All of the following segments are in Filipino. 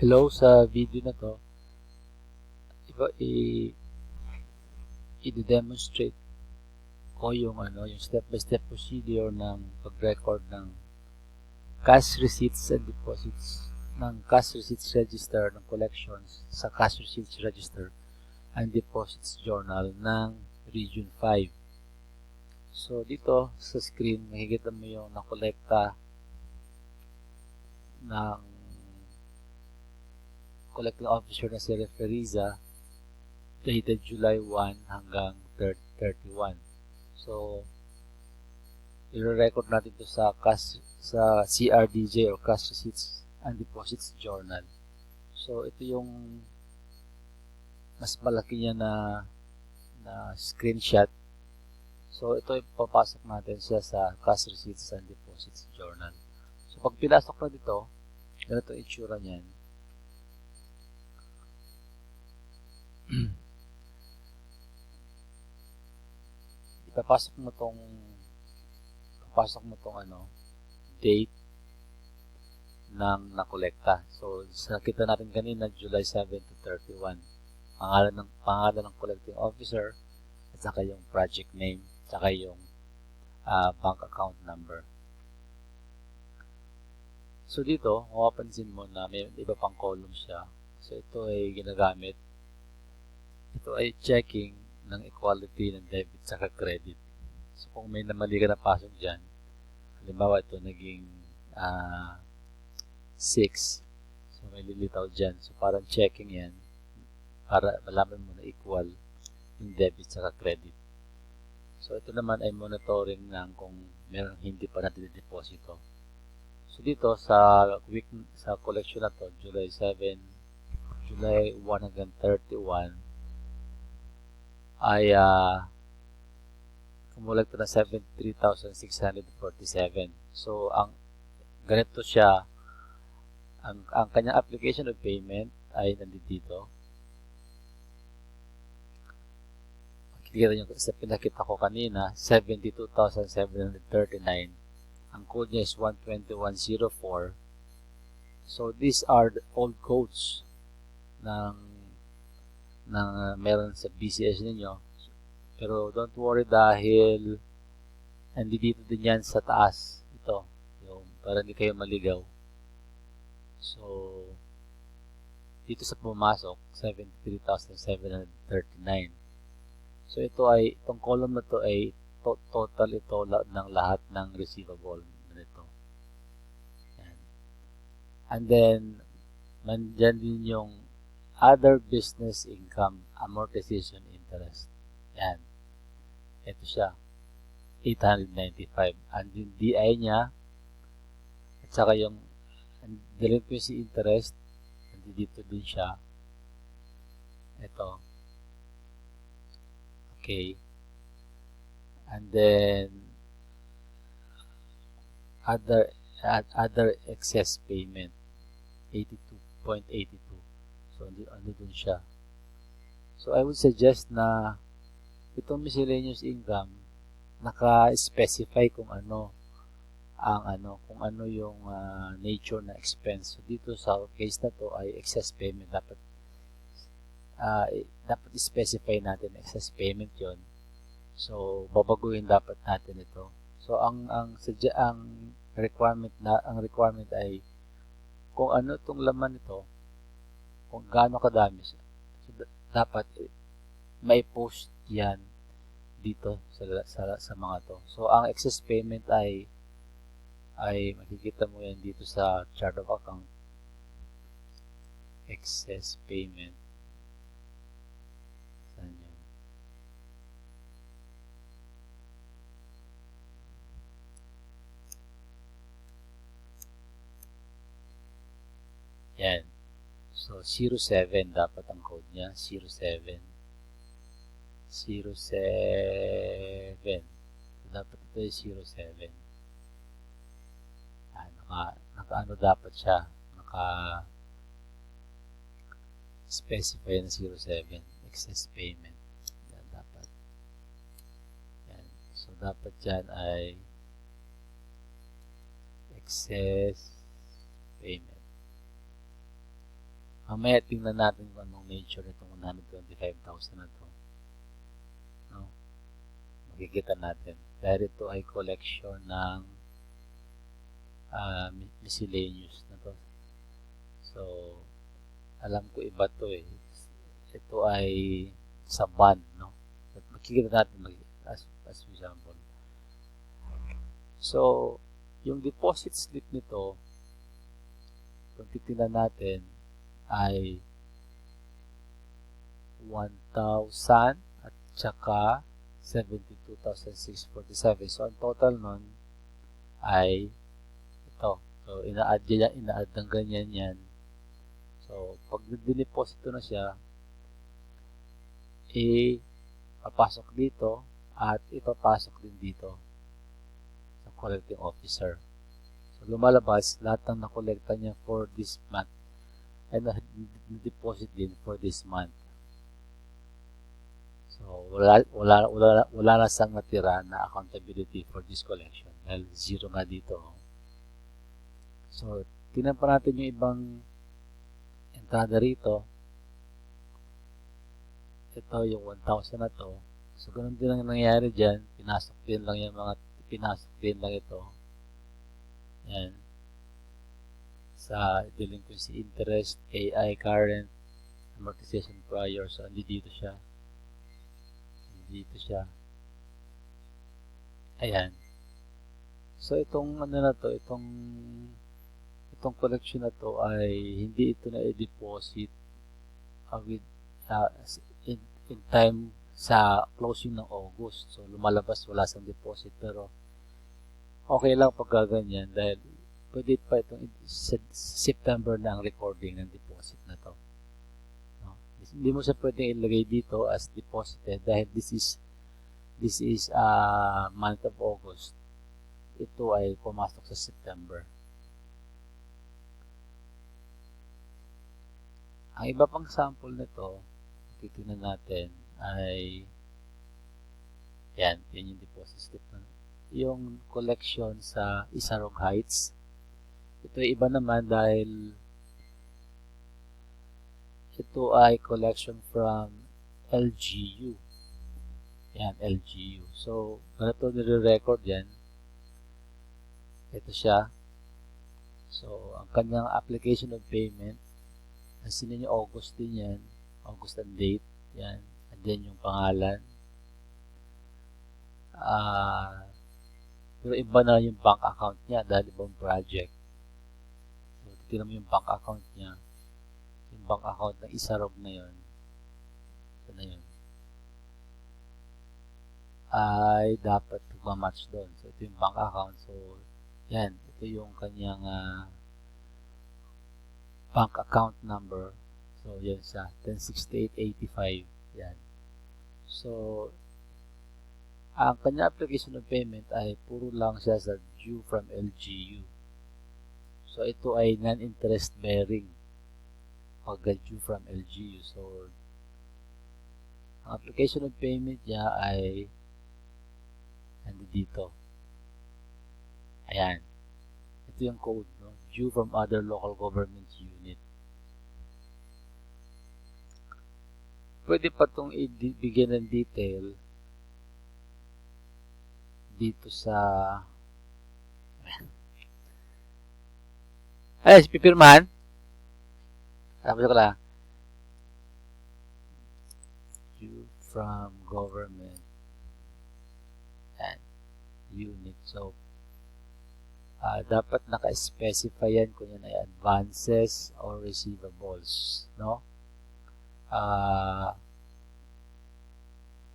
Hello, sa video na to, i-demonstrate ko yung step-by-step procedure ng pag-record ng cash receipts and deposits ng cash receipts register ng collections sa cash receipts register and deposits journal ng Region 5. So dito sa screen makikita mo yung nakolekta ng collecting officer na si Referiza dated July 1 hanggang 31. So, i-record natin to sa CRDJ or Cash Receipts and Deposits Journal. So, ito yung mas malaki niya na screenshot. So, ito ipapasok natin siya sa Cash Receipts and Deposits Journal. So, pag pinasok na dito, ganito yung itsura niyan. Papasok mo tong date ng nakolekta. So, nakita natin kanina July 7 to 31. Pangalan ng collecting officer at saka yung project name, at saka yung bank account number. So, dito, mapapansin mo na may iba pang column siya. So, ito ay ginagamit. Ito ay checking ng equality ng debit saka credit. So, kung may namali ka na pasok dyan, halimbawa ito naging 6. So, may lilitaw dyan. So, parang checking yan para malaman mo na equal yung debit saka credit. So, ito naman ay monitoring ng kung meron hindi pa natin deposito. So, dito sa collection na to, July 7, July 1 hanggang 31, ay kumulekta na 73,647. So, ang ganito siya, ang kanyang application of payment ay nandito. Makikita nyo sa pinakita ko kanina, 72,739. Ang code niya is 12104. So, these are the old codes ng meron sa BCS ninyo. Pero don't worry dahil nandito din yan sa taas. Ito, yung para hindi kayo maligaw. So, dito sa pumasok, 73,739. So, itong column na to ay total ito ng lahat ng receivable nito. Yan. And then, nandyan din yung other business income, amortization interest. Yan. Ito siya. 895. And yung DI niya, at saka yung delinquency interest, dito din siya. Ito. Okay. And then, other excess payment, 82.82. So, ano dun siya. So, I would suggest na itong miscellaneous income, naka-specify kung ano yung nature na expense. So, dito sa case na to ay excess payment. Dapat specify natin excess payment yon. So, babaguhin dapat natin ito. So, ang requirement ay kung ano itong laman nito, kung gaano kadami siya. So, dapat may post yan dito sa mga to. So, ang excess payment ay makikita mo yan dito sa chart of account. Excess payment. Saan yun? Yan. So, 07 dapat ang code niya. 07. 07. So, dapat ito ay 07. Naka-ano dapat siya. Naka-specify na 07. Excess payment. Yan dapat. Yan. So, dapat yan ay excess payment. Mamaya tingnan natin kung anong nature nitong 125,000 na to. No? Makikita natin. Dahil ito ay collection ng miscellaneous na to. So, alam ko iba to eh. Ito ay sa bond, no? At makikita natin as example. So, yung deposit slip nito, kung titignan natin, ay 1,000 at saka 72,647. So, ang total nun ay ito. So, ina-add ng ganyan yan. So, pag dineposito na siya, papasok dito at ipapasok din dito sa collecting officer. So, lumalabas lahat ng nakolekta niya for this month ay na-deposit din for this month. So, wala na sang natira na accountability for this collection dahil zero nga dito. So, tingnan pa natin yung ibang entrada rito. Ito yung 1,000 na to. So, ganun din ang nangyayari dyan. Pinasok din lang ito. Yan. Sa delinquency interest, AI, current, amortization prior. So, dito siya. Ayan. So, itong itong collection na to ay hindi ito na i-deposit in time sa closing ng August. So, lumalabas wala sang deposit pero okay lang pag ganyan dahil pwede pa itong September na ang recording ng deposit na to. No? Hindi mo siya pwedeng ilagay dito as deposited dahil this is month of August. Ito ay pumasok sa September. Ang iba pang sample nito, titignan natin ay yan yung deposit slip na yung collection sa Isarog Heights. Ito ay iba naman dahil ito ay collection from LGU. Yan, LGU. So, ganito nire-record yan. Ito siya. So, ang kanyang application of payment, nasin niyo August din yan. August ang date. Yan. And then yung pangalan. Pero iba na yung bank account niya dahil ibang project. So, titignan mo yung bank account niya. Yung bank account ng Isarog na yun. Ito na yun. Ay dapat magmamatch doon. So, ito yung bank account. So, yan. Ito yung kanyang bank account number. So, yan siya. 106885. Yan. So, ang kanya application of payment ay puro lang siya sa due from LGU. So, ito ay non-interest bearing pag due from LGU. So, ang application of payment niya ay dito. Ayan. Ito yung code, no? Due from other local government unit. Pwede pa itong ibigyan ng detail dito sa ay, pipirmahan. Tapos ko lang. Due from government and unit. So, dapat naka-specify yan kung yan ay advances or receivables. No?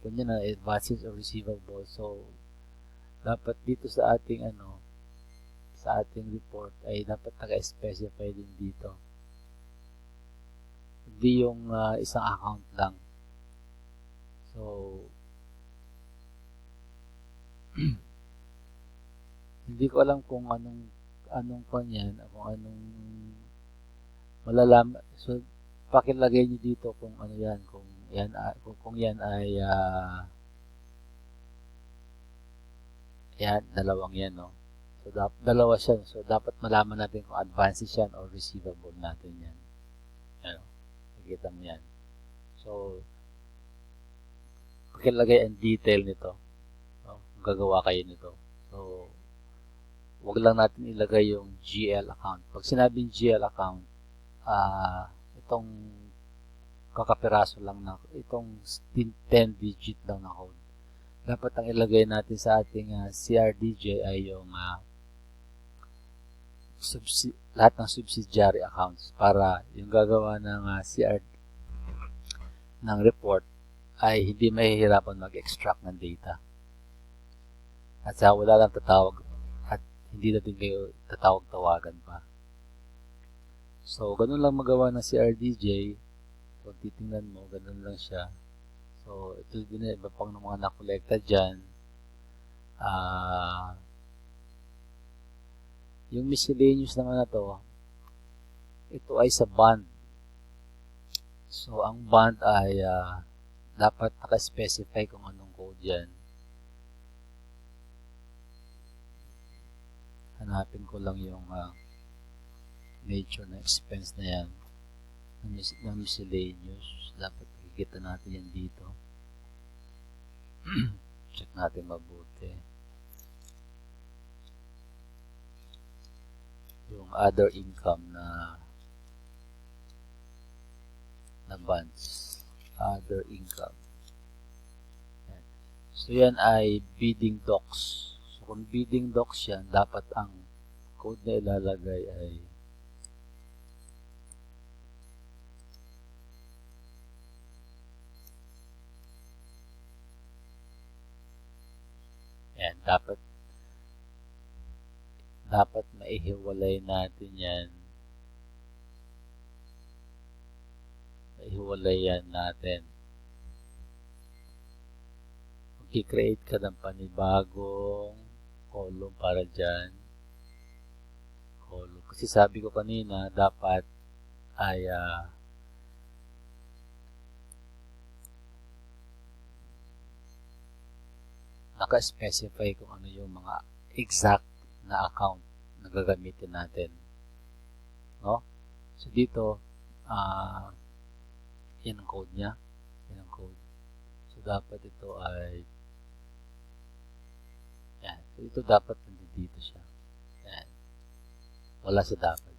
Kung yan ay advances or receivables. So, dapat dito sa ating sa ating report ay dapat naka-specify din dito. Hindi yung isang account lang. So, hindi ko alam kung anong kanyan, kung anong malalaman. So, pakilagay niyo dito kung ano yan, kung yan ay yan, dalawang yan, no? So, dalawa siya. So, dapat malaman natin kung advances yan or receivable natin yan. Ano, nakikita mo yan. So, pakilagay ang detail nito. No? Gagawa kayo nito. So, wag lang natin ilagay yung GL account. Pag sinabing GL account, itong kakapiraso lang na, itong 10-digit lang na code. Dapat ang ilagay natin sa ating CRDJ ay yung lahat ng subsidiary accounts para yung gagawa ng ng report ay hindi mahihirapan mag-extract ng data. At sa wala lang tatawag at hindi na din kayo tatawag-tawagan pa. So, ganun lang magawa ng CRDJ. So, titingnan mo, ganun lang siya. So, ito din na iba pang mga nakolekta dyan. Yung miscellaneous naman na to, ito ay sa bond. So, ang bond ay dapat naka-specify kung anong code yan. Hanapin ko lang yung nature ng expense na yan. Ng miscellaneous. Dapat makikita natin yan dito. Check natin mabuti. Yung other income na bonds. Other income. Yan. So, yan ay bidding docs. So, kung bidding docs yan, dapat ang code na ilalagay ay yan, dapat maihiwalay natin yan. Maihiwalay yan natin. Mag-create ka ng panibagong column para dyan. Column. Kasi sabi ko kanina, dapat ay naka-specify kung ano yung mga exact na account na gagamitin natin. No? So, dito, yan ang code niya. Yan ang code. So, dapat ito ay yan. So, ito dapat nandito siya. Yan. Wala sa dapat.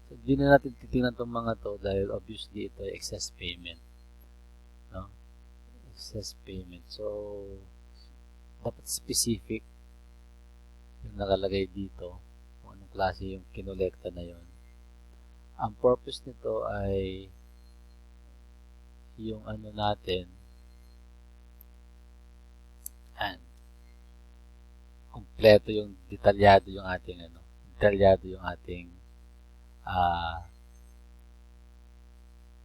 So, hindi na natin titingnan itong mga to dahil obviously ito ay excess payment. No? Excess payment. So, dapat specific yung nakalagay dito kung anong klase yung kinolekta na yon. Ang purpose nito ay yung ano natin and kompleto yung detalyado yung ating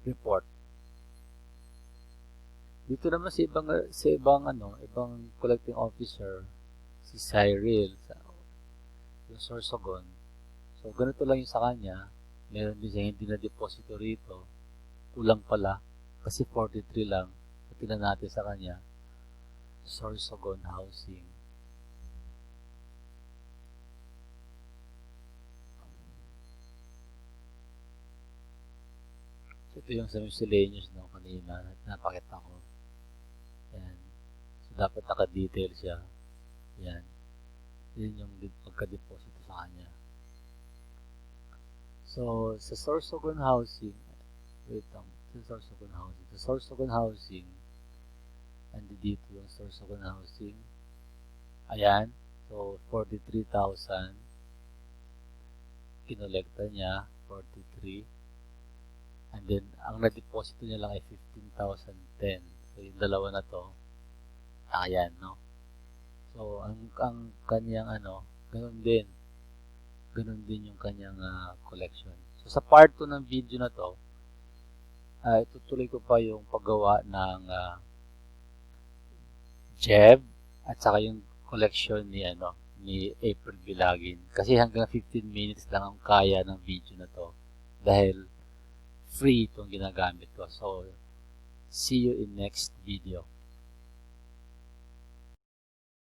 report. Dito naman sa ibang collecting officer, si Cyril, yung Sorsogon. So, ganito lang yung sa kanya. Meron din siya hindi na deposito rito. Kulang pala. Kasi 43 lang. Tingnan natin sa kanya. Sorsogon Housing. Ito yung sa miscellaneous no, kanina. Napakita ko. Yan. So, dapat naka-detail siya. Yan. Yan yung pagka-deposito sa kanya. So, sa Sorsogon Housing, wait lang, sa Sorsogon Housing, andi dito yung Sorsogon Housing. Ayan. So, 43,000. Kinolekta niya, 43. And then, ang na-deposito niya lang ay 15,010. So, yung dalawa na to, ayan, no? So, ang kanyang ganun din yung kanyang collection. So, sa part 2 ng video na to, itutuloy ko pa yung paggawa ng JEB at saka yung collection ni April Bilagin. Kasi hanggang 15 minutes lang ang kaya ng video na to dahil free itong ginagamit ko. So, see you in next video.